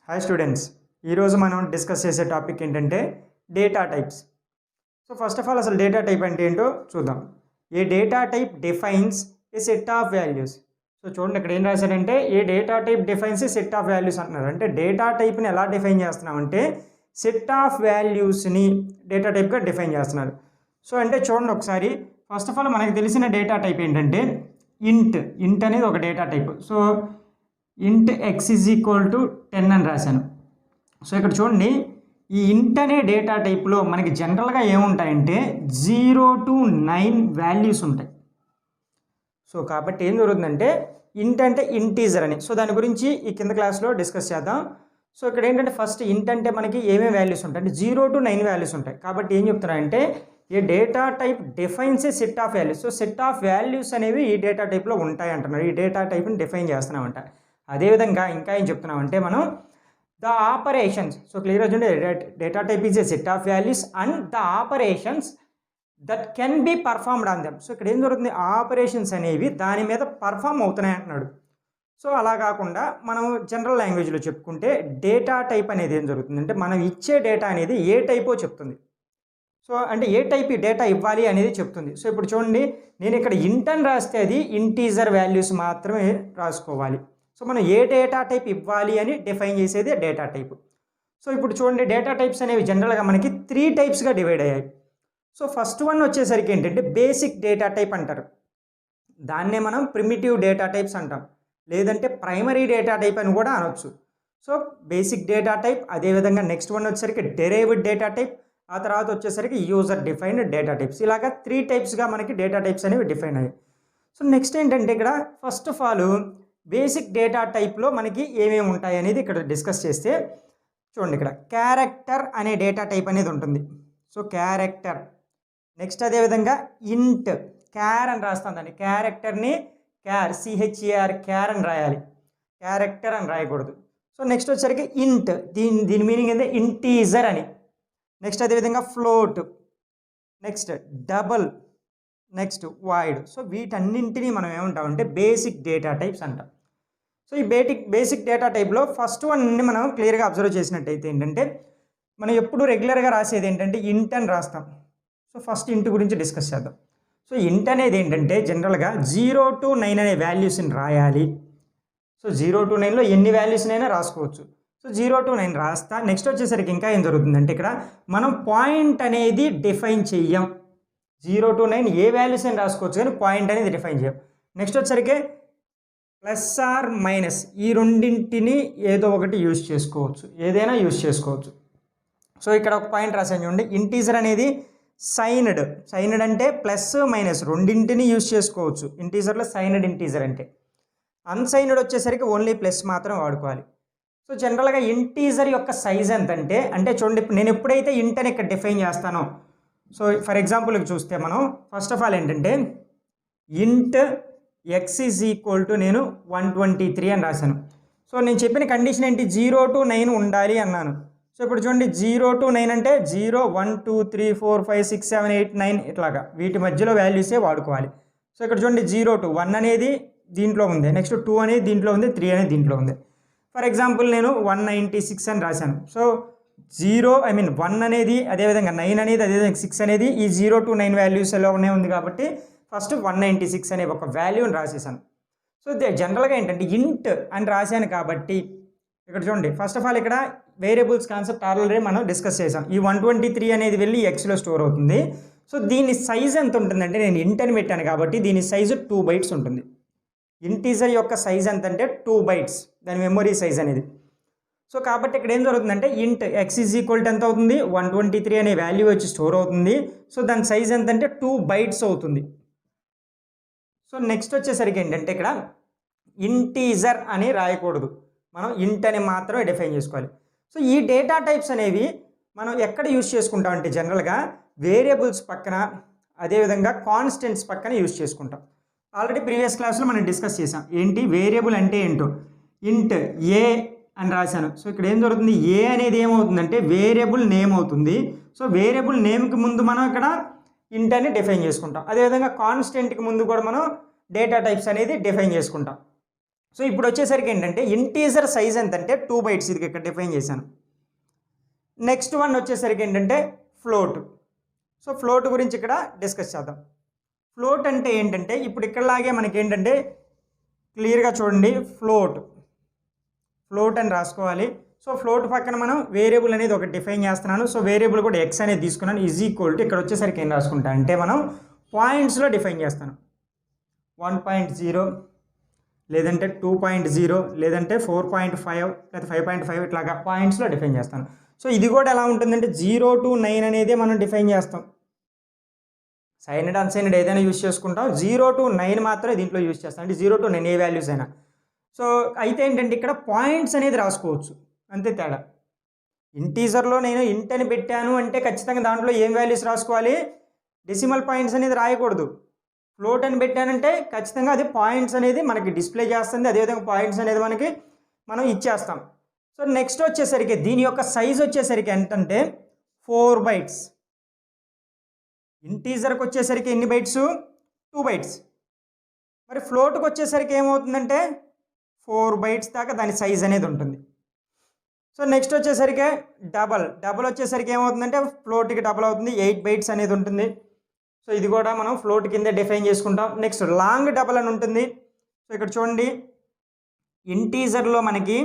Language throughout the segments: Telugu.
హాయ్ స్టూడెంట్స్, ఈరోజు మనం డిస్కస్ చేసే టాపిక్ ఏంటంటే data types. So first of all అసలు డేటా టైప్ అంటే ఏంటో చూద్దాం. A data type defines a set of values. So చూడండి ఇక్కడ ఏం రాశారంటే a data type defines a set of values అంటున్నారు. అంటే డేటా టైప్ని ఎలా డిఫైన్ చేస్తున్నామంటే సెట్ ఆఫ్ వాల్యూస్ని డేటా టైప్గా డిఫైన్ చేస్తున్నారు. సో అంటే చూడండి ఒకసారి, ఫస్ట్ ఆఫ్ ఆల్ మనకు తెలిసిన డేటా టైప్ ఏంటంటే ఇంట్ అనేది ఒక డేటా టైప్. సో ఇంట్ x ఈజ్ ఈక్వల్ టు 10 అని రాశాను. సో ఇక్కడ చూడండి, ఈ ఇంట్ అనే డేటా టైప్లో మనకి జనరల్గా ఏముంటాయంటే 0 to 9 వాల్యూస్ ఉంటాయి. సో కాబట్టి ఏం జరుగుతుందంటే ఇంట్ అంటే ఇంటీజర్ అని. సో దాని గురించి ఈ కింద క్లాస్లో డిస్కస్ చేద్దాం. సో ఇక్కడ ఏంటంటే ఫస్ట్ ఇంట్ అంటే మనకి ఏమేమి వాల్యూస్ ఉంటాయి అంటే 0 to 9 వాల్యూస్ ఉంటాయి. కాబట్టి ఏం చెప్తున్నారంటే a data type defines a set of values. So set of values అనేవి ఈ డేటా టైప్లో ఉంటాయి అంటున్నారు. ఈ డేటా టైప్ని డిఫైన్ చేస్తున్నామంట. అదేవిధంగా ఇంకా ఏం చెప్తున్నామంటే మనం ద ఆపరేషన్స్. సో క్లియర్ చూడండి, data type is a set of values and the operations that can be performed on them. So ఇక్కడ ఏం జరుగుతుంది, ఆపరేషన్స్ అనేవి దాని మీద పర్ఫామ్ అవుతున్నాయి అంటున్నాడు. సో అలా కాకుండా మనం జనరల్ లాంగ్వేజ్లో చెప్పుకుంటే డేటా టైప్ అనేది ఏం జరుగుతుంది అంటే మనం ఇచ్చే డేటా అనేది ఏ టైపో చెప్తుంది. సో అంటే ఏ టైప్ డేటా ఇవ్వాలి అనేది చెప్తుంది. సో ఇప్పుడు చూడండి, నేను ఇక్కడ ఇంట్ అని రాస్తే అది ఇంటీజర్ వాల్యూస్ మాత్రమే రాసుకోవాలి. సో మనం ఏ డేటా టైప్ ఇవ్వాలి అని డిఫైన్ చేసేది డేటా టైప్. సో ఇప్పుడు చూడండి, డేటా టైప్స్ అనేవి జనరల్గా మనకి 3 టైప్స్గా డివైడ్ అయ్యాయి. సో ఫస్ట్ వన్ వచ్చేసరికి ఏంటంటే బేసిక్ డేటా టైప్ అంటారు. దాన్నే మనం ప్రిమిటివ్ డేటా టైప్స్ అంటాం, లేదంటే ప్రైమరీ డేటా టైప్ అని కూడా అనొచ్చు. సో బేసిక్ డేటా టైప్, అదేవిధంగా నెక్స్ట్ వన్ వచ్చేసరికి డెరైవ్డ్ డేటా టైప్, ఆ తర్వాత వచ్చేసరికి యూజర్ డిఫైన్డ్ డేటా టైప్స్. ఇలాగా 3 టైప్స్గా మనకి డేటా టైప్స్ అనేవి డిఫైన్ అయ్యాయి. సో నెక్స్ట్ ఏంటంటే ఇక్కడ first of all basic data టైప్లో మనకి ఏమేమి ఉంటాయి అనేది ఇక్కడ డిస్కస్ చేస్తే చూడండి, ఇక్కడ క్యారెక్టర్ అనే డేటా టైప్ అనేది ఉంటుంది. So character. నెక్స్ట్ అదేవిధంగా ఇంట్, క్యార్ అని రాస్తాం దాన్ని. క్యారెక్టర్ని క్యార్, CHER క్యార్ అని రాయాలి, క్యారెక్టర్ అని రాయకూడదు. సో నెక్స్ట్ వచ్చేసరికి ఇంట్, దీని మీనింగ్ ఏంటంటే ఇంటీజర్ అని. నెక్స్ట్ అదేవిధంగా float, next double, next void. So వీటన్నింటినీ మనం ఏమంటామంటే బేసిక్ డేటా టైప్స్ అంటాం. సో ఈ బేసిక్ డేటా టైప్లో ఫస్ట్ వన్ని మనం క్లియర్గా అబ్జర్వ్ చేసినట్టయితే ఏంటంటే మనం ఎప్పుడు రెగ్యులర్గా రాసేది ఏంటంటే ఇంట్ అని రాస్తాం. సో ఫస్ట్ ఇంట్ గురించి డిస్కస్ చేద్దాం. సో ఇంట్ అనేది ఏంటంటే జనరల్గా 0 to 9 అనే వాల్యూస్ని రాయాలి. సో 0 to 9లో ఎన్ని వాల్యూస్నైనా రాసుకోవచ్చు. సో 0 to 9 రాస్తా. నెక్స్ట్ వచ్చేసరికి ఇంకా ఏం జరుగుతుందంటే ఇక్కడ మనం పాయింట్ అనేది డిఫైన్ చెయ్యం. 0 to 9 ఏ వాల్యూస్ అని రాసుకోవచ్చు కానీ పాయింట్ అనేది డిఫైన్ చేయం. నెక్స్ట్ వచ్చేసరికి ప్లస్ ఆర్ మైనస్, ఈ రెండింటిని ఏదో ఒకటి యూజ్ చేసుకోవచ్చు, ఏదైనా యూజ్ చేసుకోవచ్చు. సో ఇక్కడ ఒక పాయింట్ రాసాను చూడండి, ఇంటీజర్ అనేది సైన్డ్ అంటే ప్లస్ మైనస్ రెండింటిని యూజ్ చేసుకోవచ్చు. ఇంటీజర్లో సైన్డ్ ఇంటీజర్ అంటే. అన్సైన్డ్ వచ్చేసరికి ఓన్లీ ప్లస్ మాత్రం వాడుకోవాలి. సో జనరల్గా ఇంటీజర్ యొక్క సైజ్ ఎంత అంటే చూడండి, నేను ఎప్పుడైతే ఇంట్ అని ఇక్కడ డిఫైన్ చేస్తానో, సో ఫర్ ఎగ్జాంపుల్కి చూస్తే మనం ఫస్ట్ ఆఫ్ ఆల్ ఏంటంటే ఇంట్ x ఈజ్ ఈక్వల్ టు నేను 123 అని రాశాను. సో నేను చెప్పిన కండిషన్ ఏంటి, 0 to 9 ఉండాలి అన్నాను. సో ఇప్పుడు చూడండి 0 to 9 అంటే 0 1 2 3 4 5 6 7 8 9 ఇట్లాగా వీటి మధ్యలో వాల్యూసే వాడుకోవాలి. సో ఇక్కడ చూడండి 0 to 1 అనేది దీంట్లో ఉంది, నెక్స్ట్ 2 అనేది దీంట్లో ఉంది, 3 అనేది దీంట్లో ఉంది. ఫర్ ఎగ్జాంపుల్ నేను 196 అని రాశాను. సో 1 అనేది, అదేవిధంగా 9 అనేది, అదేవిధంగా 6 అనేది ఈ 0 to 9 వాల్యూస్లోనే ఉంది కాబట్టి ఫస్ట్ 196 అనే ఒక వాల్యూని రాసేసాను. సో జనరల్గా ఏంటంటే ఇంట్ అని రాశాను కాబట్టి ఇక్కడ చూడండి, ఫస్ట్ ఆఫ్ ఆల్ ఇక్కడ వేరియబుల్స్ కాన్సెప్ట్ ఆల్రెడీ మనం డిస్కస్ చేసాం. ఈ 123 అనేది వెళ్ళి ఎక్స్లో స్టోర్ అవుతుంది. సో దీని సైజ్ ఎంత ఉంటుందంటే, నేను ఇంట్ అని పెట్టాను కాబట్టి దీని సైజు 2 bytes ఉంటుంది. ఇంటీజర్ యొక్క సైజ్ ఎంత అంటే 2 bytes, దాని మెమొరీ సైజ్ అనేది. సో కాబట్టి ఇక్కడ ఏం జరుగుతుందంటే ఇంట్ x ఈజ్ ఈక్వల్ టు ఎంత అవుతుంది, 123 అనే వాల్యూ వచ్చి స్టోర్ అవుతుంది. సో దాని సైజ్ ఎంత అంటే 2 bytes అవుతుంది. సో నెక్స్ట్ వచ్చేసరికి ఏంటంటే ఇక్కడ ఇంటీజర్ అని రాయకూడదు, మనం ఇంట్ అని మాత్రమే డిఫైన్ చేసుకోవాలి. సో ఈ డేటా టైప్స్ అనేవి మనం ఎక్కడ యూజ్ చేసుకుంటాం అంటే జనరల్గా వేరియబుల్స్ పక్కన, అదేవిధంగా కాన్స్టెంట్స్ పక్కన యూజ్ చేసుకుంటాం. ఆల్రెడీ ప్రీవియస్ క్లాస్లో మనం డిస్కస్ చేసాం ఏంటి వేరియబుల్ అంటే ఏంటో. ఇంట్ ఏ అని రాశాను. సో ఇక్కడ ఏం జరుగుతుంది, ఏ అనేది ఏమవుతుందంటే వేరియబుల్ నేమ్ అవుతుంది. సో వేరియబుల్ నేమ్కి ముందు మనం ఇక్కడ ఇంట్ అని డిఫైన్ చేసుకుంటాం. అదేవిధంగా కాన్స్టెంట్కి ముందు కూడా మనం డేటా టైప్స్ అనేది డిఫైన్ చేసుకుంటాం. సో ఇప్పుడు వచ్చేసరికి ఏంటంటే ఇంటీజర్ సైజ్ ఎంతంటే 2 బైట్స్, ఇది ఇక్కడ డిఫైన్ చేశాను. నెక్స్ట్ వన్ వచ్చేసరికి ఏంటంటే ఫ్లోట్. సో ఫ్లోట్ గురించి ఇక్కడ డిస్కస్ చేద్దాం. ఫ్లోట్ అంటే ఏంటంటే ఇప్పుడు ఇక్కడలాగే మనకి ఏంటంటే క్లియర్గా చూడండి, ఫ్లోట్ అని రాసుకోవాలి. సో ఫ్లోట్ పక్కన మనం వేరియబుల్ అనేది ఒకటి డిఫైన్ చేస్తున్నాను. సో వేరియబుల్ కూడా ఎక్స్ అనేది తీసుకున్నాను, ఈజ్ ఈక్వల్ టు ఇక్కడ వచ్చేసరికి ఏం రాసుకుంటా అంటే మనం పాయింట్స్లో డిఫైన్ చేస్తాను. 1.0 లేదంటే 2.0 లేదంటే 4.5 లేదా 5.5 ఇట్లాగా పాయింట్స్లో డిఫైన్ చేస్తాను. సో ఇది కూడా ఎలా ఉంటుందంటే 0 to 9 అనేది మనం డిఫైన్ చేస్తాం. సైనడ్ అన్సైనడ్ ఏదైనా యూజ్ చేసుకుంటాం, 0 to 9 మాత్రమే దీంట్లో యూజ్ చేస్తాం, అంటే 0 to 9 ఏ వాల్యూస్ అయినా. సో అయితే ఏంటంటే ఇక్కడ పాయింట్స్ అనేది రాసుకోవచ్చు, అంతే తేడా. ఇంటీజర్లో నేను ఇంట్ అని పెట్టాను అంటే ఖచ్చితంగా దాంట్లో ఏం వాల్యూస్ రాసుకోవాలి, డెసిమల్ పాయింట్స్ అనేది రాయకూడదు. ఫ్లోట్ అని పెట్టానంటే ఖచ్చితంగా అది పాయింట్స్ అనేది మనకి డిస్ప్లే చేస్తుంది, అదేవిధంగా పాయింట్స్ అనేది మనం ఇచ్చేస్తాం. సో నెక్స్ట్ వచ్చేసరికి దీని యొక్క సైజ్ వచ్చేసరికి ఏంటంటే 4 బైట్స్. ఇంటీజర్కి వచ్చేసరికి ఎన్ని బైట్స్, 2 బైట్స్. మరి ఫ్లోట్కి వచ్చేసరికి ఏమవుతుందంటే 4 బైట్స్ దాకా దాని సైజ్ అనేది ఉంటుంది. సో నెక్స్ట్ వచ్చేసరికి డబల్ వచ్చేసరికి ఏమవుతుందంటే ఫ్లోట్కి డబల్ అవుతుంది, 8 బైట్స్ అనేది ఉంటుంది. సో ఇది కూడా మనం ఫ్లోట్ కింద డిఫైన్ చేసుకుంటాం. నెక్స్ట్ లాంగ్ డబల్ అని ఉంటుంది. సో ఇక్కడ చూడండి, ఇంటీజర్లో మనకి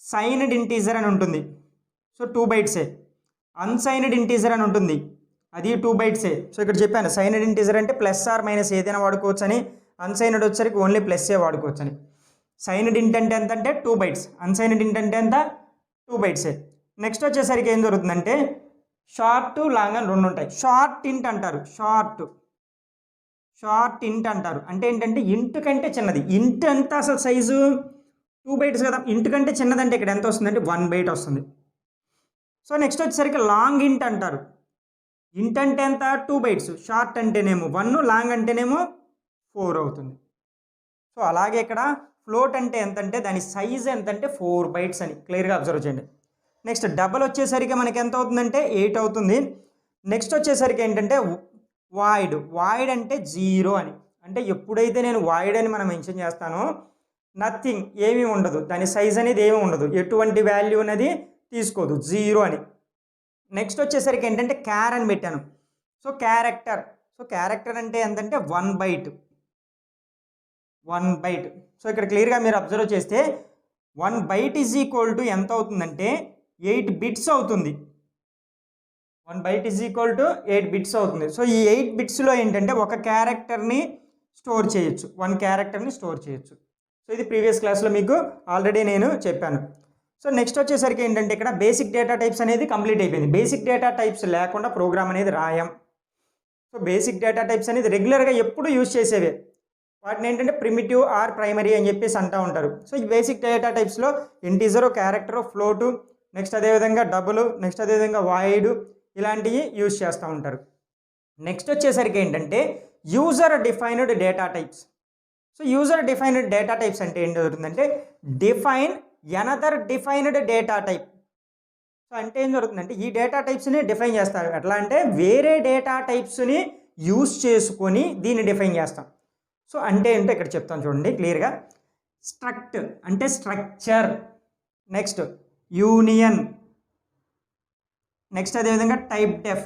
సైన్డ్ ఇంటీజర్ అని ఉంటుంది, సో 2 బైట్సే. అన్సైన్డ్ ఇంటీజర్ అని ఉంటుంది, అది 2 బైట్సే. సో ఇక్కడ చెప్పాను సైన్డ్ ఇంటీజర్ అంటే ప్లస్ ఆర్ మైనస్ ఏదైనా వాడుకోవచ్చు అని, అన్సైన్డ్ వచ్చేసరికి ఓన్లీ ప్లస్సే వాడుకోవచ్చు అని. సైన్డ్ ఇంట్ అంటే ఎంత అంటే 2 బైట్స్, అన్సైన్డ్ ఇంట్ అంటే ఎంత 2 బైట్సే. నెక్స్ట్ వచ్చేసరికి ఏం జరుగుతుందంటే షార్ట్ లాంగ్ అని 2 ఉంటాయి. షార్ట్ ఇంట్ అంటారు, షార్ట్ ఇంట్ అంటారు అంటే ఏంటంటే ఇంట్ కంటే చిన్నది. ఇంట్ ఎంత అసలు సైజు 2 బైట్స్ కదా, ఇంట్ కంటే చిన్నదంటే ఇక్కడ ఎంత వస్తుందంటే 1 బైట్ వస్తుంది. సో నెక్స్ట్ వచ్చేసరికి లాంగ్ ఇంట్ అంటారు. ఇంట్ అంటే ఎంత 2 బైట్స్, షార్ట్ అంటేనేమో 1, లాంగ్ అంటేనేమో 4 అవుతుంది. సో అలాగే ఇక్కడ ఫ్లోట్ అంటే ఎంతంటే దాని సైజ్ ఎంతంటే 4 బైట్స్ అని క్లియర్గా అబ్జర్వ్ చేయండి. నెక్స్ట్ డబల్ వచ్చేసరికి మనకి ఎంత అవుతుందంటే 8 అవుతుంది. నెక్స్ట్ వచ్చేసరికి ఏంటంటే వాయిడ్ అంటే 0 అని, అంటే ఎప్పుడైతే నేను వాయిడ్ అని మనం మెన్షన్ చేస్తానో నథింగ్ ఏమీ ఉండదు, దాని సైజ్ అనేది ఏమీ ఉండదు, ఎటువంటి వాల్యూ అనేది తీసుకోదు, 0 అని. నెక్స్ట్ వచ్చేసరికి ఏంటంటే క్యార్ అని పెట్టాను. సో క్యారెక్టర్ అంటే ఎంతంటే 1 బైట్. సో ఇక్కడ క్లియర్గా మీరు అబ్జర్వ్ చేస్తే 1 బైట్ ఈజ్ ఈక్వల్ టు ఎంత అవుతుందంటే 8 బిట్స్ అవుతుంది. 1 byte is equal to 8 bits అవుతుంది. సో ఈ 8 బిట్స్లో ఏంటంటే ఒక క్యారెక్టర్ని స్టోర్ చేయొచ్చు, 1 క్యారెక్టర్ని స్టోర్ చేయొచ్చు. సో ఇది ప్రీవియస్ క్లాస్లో మీకు ఆల్రెడీ నేను చెప్పాను. సో నెక్స్ట్ వచ్చేసరికి ఏంటంటే ఇక్కడ బేసిక్ డేటా టైప్స్ అనేది కంప్లీట్ అయిపోయింది. బేసిక్ డేటా టైప్స్ లేకుండా ప్రోగ్రామ్ అనేది రాయం. సో బేసిక్ డేటా టైప్స్ అనేది రెగ్యులర్గా ఎప్పుడు యూజ్ చేసేవే, వాటిని ఏంటంటే ప్రిమిటివ్ ఆర్ ప్రైమరీ అని చెప్పేసి అంటూ ఉంటారు. సో ఈ బేసిక్ డేటా టైప్స్లో ఇంటీజరు, క్యారెక్టరు, ఫ్లోటు, నెక్స్ట్ అదేవిధంగా డబుల్, నెక్స్ట్ అదేవిధంగా వాయిడ్ ఇలాంటివి యూజ్ చేస్తూ ఉంటారు. నెక్స్ట్ వచ్చేసరికి ఏంటంటే user defined data types. So user defined data types అంటే ఏం జరుగుతుందంటే define another defined data type. So అంటే ఏం జరుగుతుందంటే ఈ డేటా టైప్స్ని డిఫైన్ చేస్తారు. ఎట్లా అంటే వేరే డేటా టైప్స్ని యూజ్ చేసుకొని దీన్ని డిఫైన్ చేస్తాం. సో అంటే ఏంటో ఇక్కడ చెప్తాను చూడండి క్లియర్గా. స్ట్రక్ట్ అంటే స్ట్రక్చర్, నెక్స్ట్ యూనియన్, నెక్స్ట్ అదేవిధంగా టైప్ డెఫ్.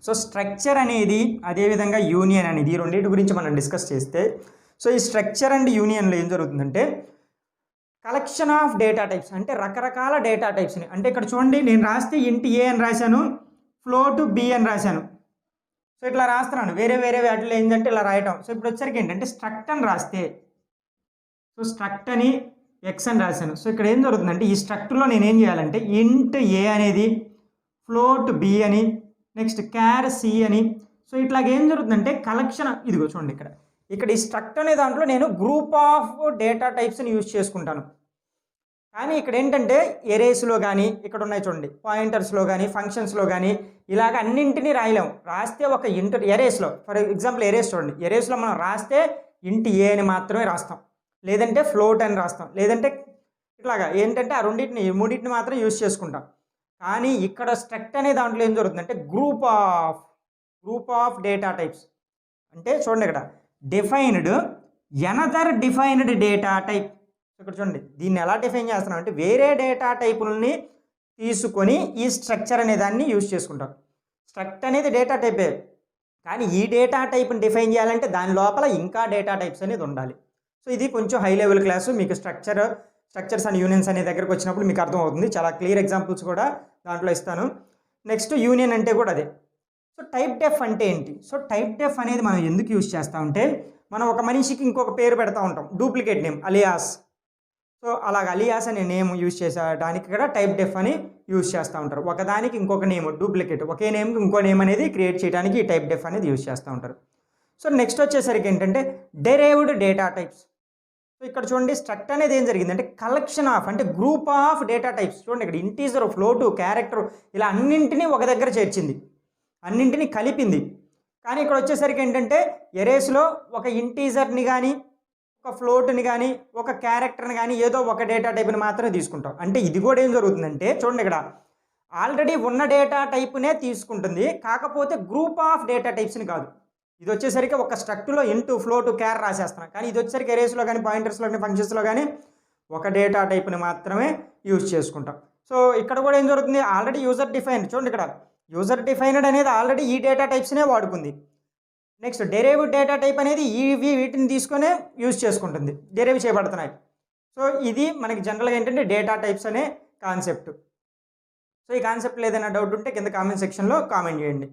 సో స్ట్రక్చర్ అనేది అదేవిధంగా యూనియన్ అనేది ఈ రెండింటి గురించి మనం డిస్కస్ చేస్తే, సో ఈ స్ట్రక్చర్ అండ్ యూనియన్లో ఏం జరుగుతుందంటే కలెక్షన్ ఆఫ్ డేటా టైప్స్, అంటే రకరకాల డేటా టైప్స్ని, అంటే ఇక్కడ చూడండి నేను రాస్తే ఇంట్ ఏ అని రాశాను, ఫ్లోట్ బి అని రాశాను. సో ఇట్లా రాస్తున్నాను, వేరే వేరే వాటిలో ఏంటంటే ఇలా రాయటం. సో ఇప్పుడు వచ్చరికి ఏంటంటే స్ట్రక్ట్ అని రాస్తే, సో స్ట్రక్ట్ అని ఎక్స్ అని రాశాను. సో ఇక్కడ ఏం జరుగుతుందంటే ఈ స్ట్రక్ట్లో నేను ఏం చేయాలంటే ఇంట్ ఏ అనేది, ఫ్లోట్ బి అని, నెక్స్ట్ క్యార్ సి అని. సో ఇట్లాగ ఏం జరుగుతుందంటే కలెక్షన్, ఇదిగో చూడండి ఇక్కడ ఈ స్ట్రక్ట్ అనే దాంట్లో నేను గ్రూప్ ఆఫ్ డేటా టైప్స్ని యూజ్ చేసుకుంటాను. కానీ ఇక్కడ ఏంటంటే ఎరేస్లో కానీ ఇక్కడ ఉన్నాయి చూడండి, పాయింటర్స్లో కానీ ఫంక్షన్స్లో కానీ ఇలాగ అన్నింటినీ రాయలేము. రాస్తే ఒక ఎరేస్లో, ఫర్ ఎగ్జాంపుల్ ఎరేస్ చూడండి, ఎరేస్లో మనం రాస్తే ఇంట్ ఏ అని మాత్రమే రాస్తాం, లేదంటే ఫ్లోట్ అని రాస్తాం, లేదంటే ఇట్లాగా ఏంటంటే ఆ మూడింటిని మాత్రం యూజ్ చేసుకుంటాం. కానీ ఇక్కడ స్ట్రక్ట్ అనే దాంట్లో ఏం జరుగుతుందంటే గ్రూప్ ఆఫ్ డేటా టైప్స్. అంటే చూడండి ఇక్కడ defined another defined data type. ఇక్కడ చూడండి దీన్ని ఎలా డిఫైన్ చేస్తున్నాం అంటే వేరే డేటా టైపులని తీసుకొని ఈ స్ట్రక్చర్ అనే దాన్ని యూజ్ చేసుకుంటాం. స్ట్రక్ట్ అనేది డేటా టైపే, కానీ ఈ డేటా టైప్ని డిఫైన్ చేయాలంటే దాని లోపల ఇంకా డేటా టైప్స్ అనేది ఉండాలి. సో ఇది కొంచెం హై లెవెల్ క్లాసు. మీకు స్ట్రక్చర్స్ అండ్ యూనియన్స్ అనే దగ్గరకు వచ్చినప్పుడు మీకు అర్థమవుతుంది. చాలా క్లియర్ ఎగ్జాంపుల్స్ కూడా దాంట్లో ఇస్తాను. నెక్స్ట్ యూనియన్ అంటే కూడా అదే. సో టైప్ డెఫ్ అంటే ఏంటి? సో టైప్ డెఫ్ అనేది మనం ఎందుకు యూజ్ చేస్తామంటే మనం ఒక మనిషికి ఇంకొక పేరు పెడతా ఉంటాం, డూప్లికేట్ నేమ్ అలియాస్. సో అలాగ అలియాస్ అనే నేమ్ యూజ్ చేసేదానికి కూడా టైప్ డెఫ్ అని యూజ్ చేస్తూ ఉంటారు. ఒకదానికి ఇంకొక నేమ్ డూప్లికేట్, ఒకే నేమ్కి ఇంకో నేమ్ అనేది క్రియేట్ చేయడానికి ఈ టైప్ డెఫ్ అనేది యూజ్ చేస్తూ ఉంటారు. సో నెక్స్ట్ వచ్చేసరికి ఏంటంటే డెరైవ్డ్ డేటా టైప్స్. సో ఇక్కడ చూడండి స్ట్రక్ట్ అనేది ఏం జరిగిందంటే కలెక్షన్ ఆఫ్ అంటే గ్రూప్ ఆఫ్ డేటా టైప్స్. చూడండి ఇక్కడ ఇంటీజర్, ఫ్లోట్, క్యారెక్టర్ ఇలా అన్నింటినీ ఒక దగ్గర చేర్చింది, అన్నింటినీ కలిపింది. కానీ ఇక్కడ వచ్చేసరికి ఏంటంటే ఎరేస్లో ఒక ఇంటీజర్ని కానీ ఒక ఫ్లోట్ని కానీ ఒక క్యారెక్టర్ని కానీ ఏదో ఒక డేటా టైప్ని మాత్రమే తీసుకుంటాం. అంటే ఇది కూడా ఏం జరుగుతుందంటే చూడండి ఇక్కడ ఆల్రెడీ ఉన్న డేటా టైప్నే తీసుకుంటుంది, కాకపోతే గ్రూప్ ఆఫ్ డేటా టైప్స్ని కాదు. ఇది వచ్చేసరికి ఒక స్ట్రక్ట్లో ఇంటూ ఫ్లోట్ క్యార్ రాసేస్తున్నాం, కానీ ఇది వచ్చేసరికి ఎరేస్లో కానీ పాయింటర్స్లో కానీ ఫంక్షన్స్లో కానీ ఒక డేటా టైప్ని మాత్రమే యూజ్ చేసుకుంటాం. సో ఇక్కడ కూడా ఏం జరుగుతుంది, ఆల్రెడీ యూజర్ డిఫైన్డ్. చూడండి ఇక్కడ యూజర్ డిఫైన్డ్ అనేది ఆల్రెడీ ఈ డేటా టైప్స్నే వాడుకుంది. నెక్స్ట్ డెరైవ్డ్ డేటా టైప్ అనేది వీటిని తీసుకునే యూజ్ చేసుకుంటుంది, డెరైవ్ చేయబడుతున్నాయి. సో ఇది మనకి జనరల్గా ఏంటంటే డేటా టైప్స్ అనే కాన్సెప్ట్. సో ఈ కాన్సెప్ట్లో ఏదైనా డౌట్ ఉంటే కింద కామెంట్ సెక్షన్లో కామెంట్ చేయండి.